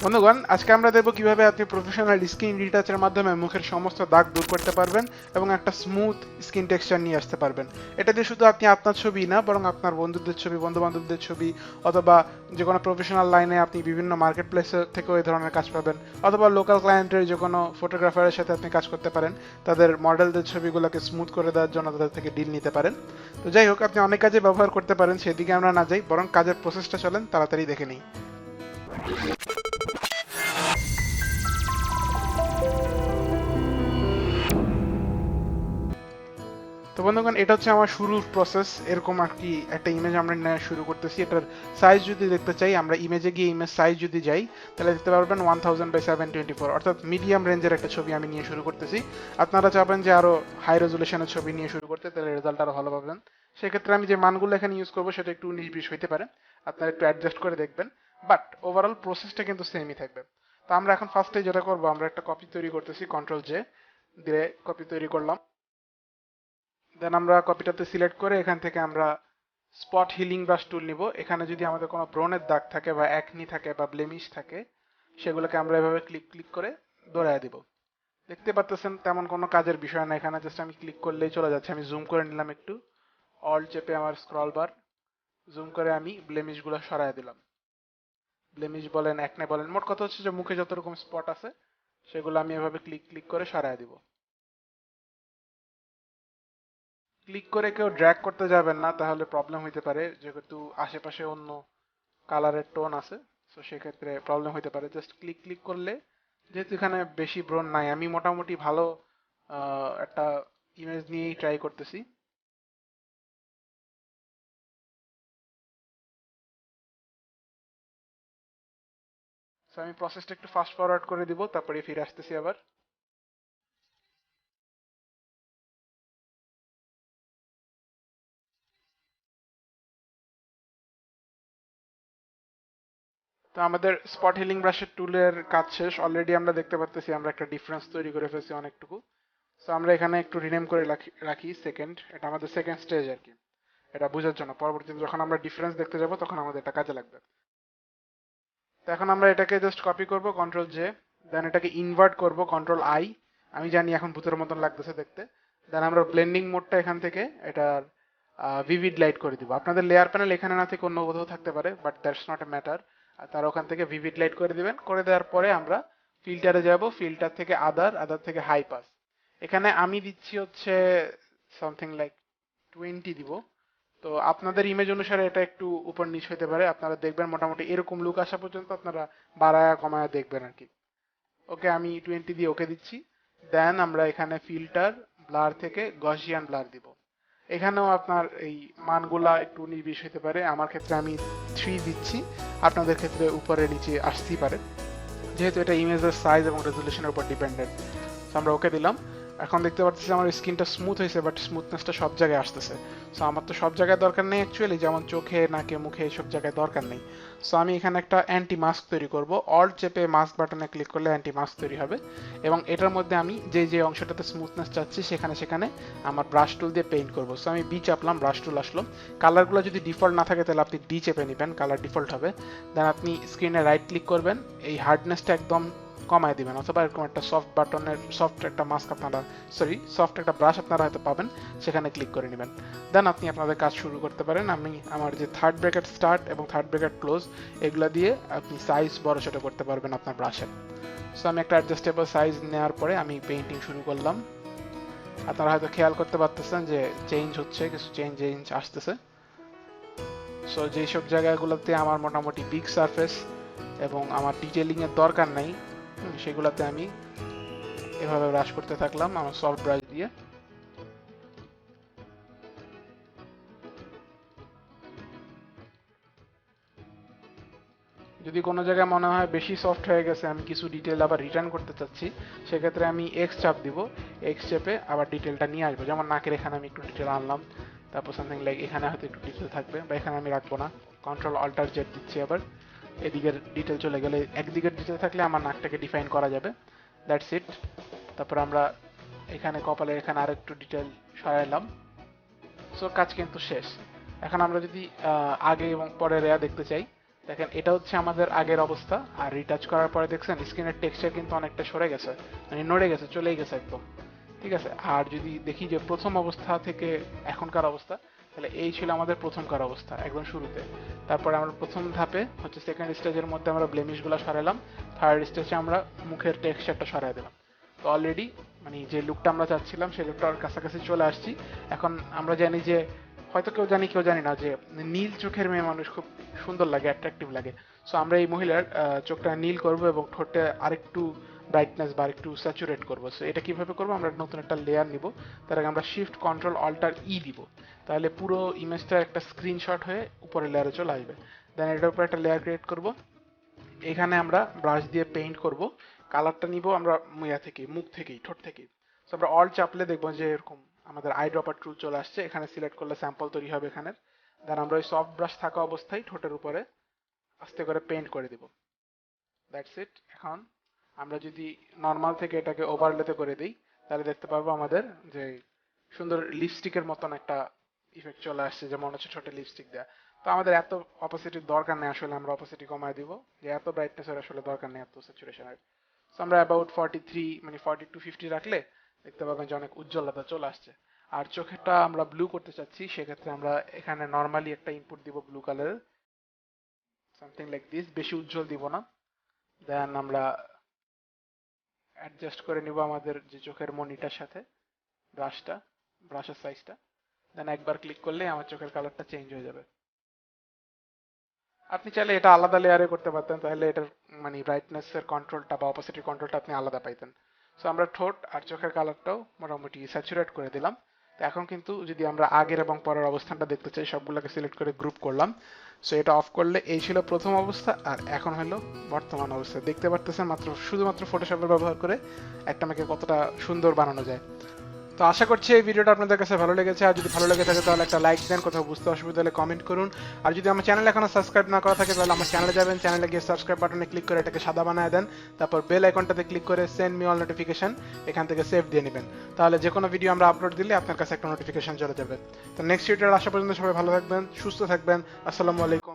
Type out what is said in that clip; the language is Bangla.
বন্ধুগণ, আজকে আমরা দেখব কিভাবে আপনি প্রফেশনাল স্কিন রিটাচের মাধ্যমে মুখের সমস্ত দাগ দূর করতে পারবেন এবং একটা স্মুথ স্কিন টেক্সচার নিয়ে আসতে পারবেন। এটা দিয়ে শুধু আপনি আপনার ছবি না, বরং আপনার বন্ধুদের ছবি, বন্ধু বান্ধবদের ছবি, অথবা যে কোনো প্রফেশনাল লাইনে আপনি বিভিন্ন মার্কেট প্লেসে থেকেও এই ধরনের কাজ পাবেন, অথবা লোকাল ক্লায়েন্টের যে কোনো ফটোগ্রাফারের সাথে আপনি কাজ করতে পারেন, তাদের মডেলদের ছবিগুলোকে স্মুথ করে দেওয়ার জন্য তাদের থেকে ডিল নিতে পারেন। তো যাই হোক, আপনি অনেক কাজে ব্যবহার করতে পারেন, সেদিকে আমরা না যাই, বরং কাজের প্রসেসটা চলেন তাড়াতাড়ি দেখে নিই। তো বন্ধুগণ, এটা হচ্ছে আমার শুরুর প্রসেস। এরকম আর কি একটা ইমেজ আমরা নেওয়া শুরু করতেছি। এটার সাইজ যদি দেখতে চাই, আমরা ইমেজে গিয়ে ইমেজ সাইজ যদি যাই, তাহলে দেখতে পারবেন 1000 by 724, অর্থাৎ মিডিয়াম রেঞ্জের একটা ছবি আমি নিয়ে শুরু করতেছি। আপনারা চাবেন যে আরো হাই রেজুলেশনের ছবি নিয়ে শুরু করতে, তাহলে রেজাল্ট আরো ভালো পাবেন। সেক্ষেত্রে আমি যে মানগুলো এখানে ইউজ করবো সেটা একটু 19-20 হইতে পারে, আপনারা একটু অ্যাডজাস্ট করে দেখবেন। বাট ওভারঅল প্রসেসটা কিন্তু সেমই থাকবে। তো আমরা এখন ফার্স্টে যেটা করবো, আমরা একটা কপি তৈরি করতেছি, কন্ট্রোল-J দিয়ে কপি তৈরি করলাম। দেন আমরা কপিটাতে সিলেক্ট করে এখান থেকে আমরা স্পট হিলিং ব্রাশ টুল নিব। এখানে যদি আমাদের কোনো ব্রণের দাগ থাকে বা একনি থাকে বা ব্লেমিশ থাকে, সেগুলোকে আমরা এভাবে ক্লিক ক্লিক করে দৌড়ায় দিব। দেখতে পাচ্ছেন তেমন কোনো কাজের বিষয় না, এখানে জাস্ট আমি ক্লিক করলেই চলে যাচ্ছে। আমি জুম করে নিলাম একটু, অল চেপে আমার স্ক্রল বার জুম করে আমি ব্লেমিশগুলো সরায় দিলাম। ব্লেমিশ বলেন, একনে বলেন, মোট কথা হচ্ছে যে মুখে যত রকম স্পট আছে সেগুলো আমি এভাবে ক্লিক ক্লিক করে সরায় দিব। ক্লিক করে কেউ ড্র্যাগ করতে যাবেন না, তাহলে প্রবলেম হইতে পারে, যেহেতু আশেপাশে অন্য কালারের টোন আছে। তো সেক্ষেত্রে প্রবলেম হইতে পারে। জাস্ট ক্লিক ক্লিক করলে, যেহেতু এখানে বেশি ব্রণ নাই, আমি মোটামুটি ভালো একটা ইমেজ নিয়েই ট্রাই করতেছি। তো আমি প্রসেসটা একটু ফাস্ট ফরওয়ার্ড করে দিব, তারপরে ফিরে আসতেছি আবার। তো আমাদের স্পট হিলিং ব্রাশের টুলের কাজ শেষ। অলরেডি আমরা দেখতে পাচ্ছি আমরা একটা ডিফারেন্স তৈরি করে ফেলছি অনেকটুকু। তো আমরা এখানে একটু রিনেম করে রাখি সেকেন্ড। এটা আমাদের সেকেন্ড স্টেজ আর কি, এটা বোঝার জন্য। পরবর্তীতে যখন আমরা ডিফারেন্স দেখতে যাব তখন আমাদের এটা কাজে লাগবে। তো এখন আমরা এটাকে জাস্ট কপি করব, কন্ট্রোল-J, দেন এটাকে ইনভার্ট করব, কন্ট্রোল-I। আমি জানি এখন ভূতের মতন লাগতেছে দেখতে। দেন আমরা ব্লেন্ডিং মোডটা এখান থেকে এটার ভিভিড লাইট করে দিব। আপনাদের লেয়ার প্যানেল এখানে না থেকে অন্য কোথাও থাকতে পারে, but that's not a matter. তার ওখান থেকে ভিভিড লাইট করে দিবেন। করে দেওয়ার পরে আমরা ফিল্টারে যাব, ফিল্টার থেকে আদার, আদার থেকে হাই পাস। এখানে আমি দিচ্ছি হচ্ছে সামথিং লাইক 20 দিব। তো আপনাদের ইমেজ অনুসারে এটা একটু উপর নিচ হতে পারে। আপনারা দেখবেন মোটামুটি এরকম লুক আসা পর্যন্ত আপনারা বাড়ায়া কমায়া দেখবেন আর কি। ওকে, আমি 20 দিয়ে ওকে দিচ্ছি। দেন আমরা এখানে ফিল্টার ব্লার থেকে গসিয়ান ব্লার দিব। এখানেও আপনার এই মানগুলা একটু 19-20 হতে পারে। আমার ক্ষেত্রে আমি 3 দিচ্ছি, আপনাদের ক্ষেত্রে উপরে নিচে আসতেই পারে, যেহেতু এটা ইমেজের সাইজ এবং রেজুলেশনের উপর ডিপেন্ডেন্ট। আমরা ওকে দিলাম। এখন দেখতে পাচ্ছি আমার স্কিনটা স্মুথ হয়েছে, বাট স্মুথনেসটা সব জায়গায় আসতেছে। সো আমার তো সব জায়গায় দরকার নেই অ্যাকচুয়ালি, যেমন চোখে, নাকে, মুখে, এইসব জায়গায় দরকার নেই। সো আমি এখানে একটা অ্যান্টি মাস্ক তৈরি করব। অল্ট চেপে মাস্ক বাটনে ক্লিক করলে অ্যান্টি মাস্ক তৈরি হবে, এবং এটার মধ্যে আমি যে যে অংশটাতে স্মুথনেস চাচ্ছি সেখানে সেখানে আমার ব্রাশ টুল দিয়ে পেইন্ট করব। সো আমি বি চাপলাম, ব্রাশ টুল আসলো। কালারগুলো যদি ডিফল্ট না থাকে তাহলে আপনি ডি চেপে নেবেন, কালার ডিফল্ট হবে। দেন আপনি স্ক্রিনে রাইট ক্লিক করবেন, এই হার্ডনেসটা একদম কমায় দিবেন, অথবা এরকম একটা সফট বাটনের সফট একটা মাস্ক আপনারা, সরি, সফট একটা ব্রাশ আপনারা হয়তো পাবেন, সেখানে ক্লিক করে নেবেন। দেন আপনি আপনাদের কাজ শুরু করতে পারেন। আমি আমার যে থার্ড ব্র্যাকেট স্টার্ট এবং থার্ড ব্র্যাকেট ক্লোজ, এগুলা দিয়ে আপনি সাইজ বড় ছোট করতে পারবেন আপনার ব্রাশের। সো আমি একটা অ্যাডজাস্টেবল সাইজ নেওয়ার পরে আমি পেইন্টিং শুরু করলাম। আপনারা হয়তো খেয়াল করতে পারতেছেন যে চেঞ্জ হচ্ছে, কিছু চেঞ্জ আসতেছে। সো যেসব জায়গাগুলোতে আমার মোটামুটি বিগ সারফেস এবং আমার ডিটেলিং এর দরকার নাই, সেগুলোতে আমি এভাবে ব্রাশ করতে থাকলাম আমার সফট ব্রাশ দিয়ে। যদি কোনো জায়গায় মনে হয় বেশি সফট হয়ে গেছে, আমি কিছু ডিটেল আবার রিটার্ন করতে চাচ্ছি, সেক্ষেত্রে আমি এক্স চাপ দিব। এক্স চেপে আবার ডিটেলটা নিয়ে আসবো। যেমন নাকের এখানে আমি একটু ডিটেল আনলাম, তারপর সামথিং লাইক এখানে হয়তো একটু ডিটেল থাকবে, বা এখানে আমি রাখবো না, কন্ট্রোল অল্টার জেড দিচ্ছি আবার। এদিকের ডিটেল চলে গেলে, একদিকের ডিটেল থাকলে আমার নাকটাকে ডিফাইন করা যাবে। That's it. তারপর আমরা এখানে কপালের এখানে আর একটু ডিটেল সরাইলাম। সো কাজ কিন্তু শেষ। এখন আমরা যদি আগে এবং পরে রেয়া দেখতে চাই, দেখেন এটা হচ্ছে আমাদের আগের অবস্থা, আর রিটাচ করার পরে দেখছেন স্ক্রিনের টেক্সচার কিন্তু অনেকটা সরে গেছে, মানে নড়ে গেছে, চলেই গেছে একদম। ঠিক আছে, আর যদি দেখি যে প্রথম অবস্থা থেকে এখনকার অবস্থা, তাহলে এই ছিল আমাদের প্রথমকার অবস্থা একদম শুরুতে। তারপরে আমরা প্রথম ধাপে হচ্ছে সেকেন্ড স্টেজের মধ্যে আমরা ব্লেমিশগুলো সরালাম, থার্ড স্টেজে আমরা মুখের টেক্সচারটা সরাই দিলাম। তো অলরেডি মানে যে লুকটা আমরা চাচ্ছিলাম সেই লুকটার কাছাকাছি চলে আসছি। এখন আমরা জানি যে, হয়তো কেউ জানি কেউ জানি না, যে নীল চোখের মেয়ে মানুষ খুব সুন্দর লাগে, অ্যাট্রাকটিভ লাগে। সো আমরা এই মহিলার চোখটা নীল করব এবং ঠোঁটে আরেকটু ব্রাইটনেস বা আরেকটু স্যাচুরেট করবো। সো এটা কিভাবে করবো, আমরা নতুন একটা লেয়ার নিব, তার আগে আমরা শিফট কন্ট্রোল অল্টার ই দিব, তাহলে পুরো ইমেজটা একটা স্ক্রিনশট হয়ে উপরের লেয়ারে চলে আসবে। দেন এটার উপর একটা লেয়ার ক্রিয়েট করব, এখানে আমরা ব্রাশ দিয়ে পেইন্ট করব, কালারটা নিব আমরা মুখ থেকেই, ঠোঁট থেকেই। সো আমরা অল চাপলে দেখবো যে এরকম আমাদের আই ড্রপার টুল চলে আসছে, এখানে সিলেক্ট করলে স্যাম্পল তৈরি হবে এখানের। দেন আমরা ওই সফট ব্রাশ থাকা অবস্থায় ঠোঁটের উপরে আস্তে করে পেইন্ট করে দিব। That's it. এখন আমরা যদি নর্মাল থেকে এটাকে ওভারলেতে করে দিই, তাহলে দেখতে পারবো আমাদের যে সুন্দর লিপস্টিকের মতন একটা ইফেক্ট চলে আসছে, যে মনে হচ্ছে ছোট লিপস্টিক দেয়া। তো আমাদের এত অপোসিটির দরকার নেই, আসলে আমরা অপোসিটি কমায় দিব, যে এত ব্রাইটনেসের আসলে দরকার নেই, এত স্যাচুরেশনের। সো আমরা অ্যাবাউট 43 মানে 42-50 রাখলে দেখতে পাবেন যে অনেক উজ্জ্বলতা চলে আসছে। আর চোখেরটা আমরা ব্লু করতে চাচ্ছি, সেক্ষেত্রে আমরা এখানে নর্মালি একটা ইনপুট দিব ব্লু কালারের, সামথিং লাইক দিস, বেশি উজ্জ্বল দিব না। দেন আমরা অ্যাডজাস্ট করে নিব আমাদের যে চোখের মনিটার সাথে ব্রাশের সাইজটা। দেন একবার ক্লিক করলে আমার চোখের কালারটা চেঞ্জ হয়ে যাবে। আপনি চাইলে এটা আলাদা লেয়ারে করতে পারতেন, তাহলে এটার মানে ব্রাইটনেস এর কন্ট্রোলটা বা অপোসিটি কন্ট্রোলটা আপনি আলাদা পাইতেন। সো আমরা ঠোঁট আর চোখের কালারটাও মোটামুটি স্যাচুরেট করে দিলাম। তো এখন কিন্তু যদি আমরা আগের এবং পরের অবস্থানটা দেখতে চাই, সবগুলোকে সিলেক্ট করে গ্রুপ করলাম। সো এটা অফ করলে এই ছিল প্রথম অবস্থা, আর এখন হলো বর্তমান অবস্থা। দেখতে পারতেছেন শুধুমাত্র ফটোশপের ব্যবহার করে একটা মেয়েকে কতটা সুন্দর বানানো যায়। তো আশা করছি এই ভিডিওটা আপনাদের কাছে ভালো লেগেছে, আর যদি ভালো লেগে থাকে তাহলে একটা লাইক দেন, কোথাও বুঝতে অসুবিধা হলে কমেন্ট করুন। আর যদি আমার চ্যানেল এখনো সাবস্ক্রাইব না করা থাকে তাহলে আমার চ্যানেলে যাবেন, চ্যানেলে গিয়ে সাবস্ক্রাইব বাটনে ক্লিক করে এটাকে সাদা বানায় দেন, তারপর বেল আইকনটাতে ক্লিক করে সেন্ড মি অল নোটিফিকেশন এখান থেকে সেভ দিয়ে নেবেন, তাহলে যে কোনো ভিডিও আমরা আপলোড দিলে আপনার কাছে একটা নোটিফিকেশন চলে যাবে। তো নেক্সট ভিডিওর আসা পর্যন্ত সবাই ভালো থাকবেন, সুস্থ থাকবেন। আসসালামু আলাইকুম।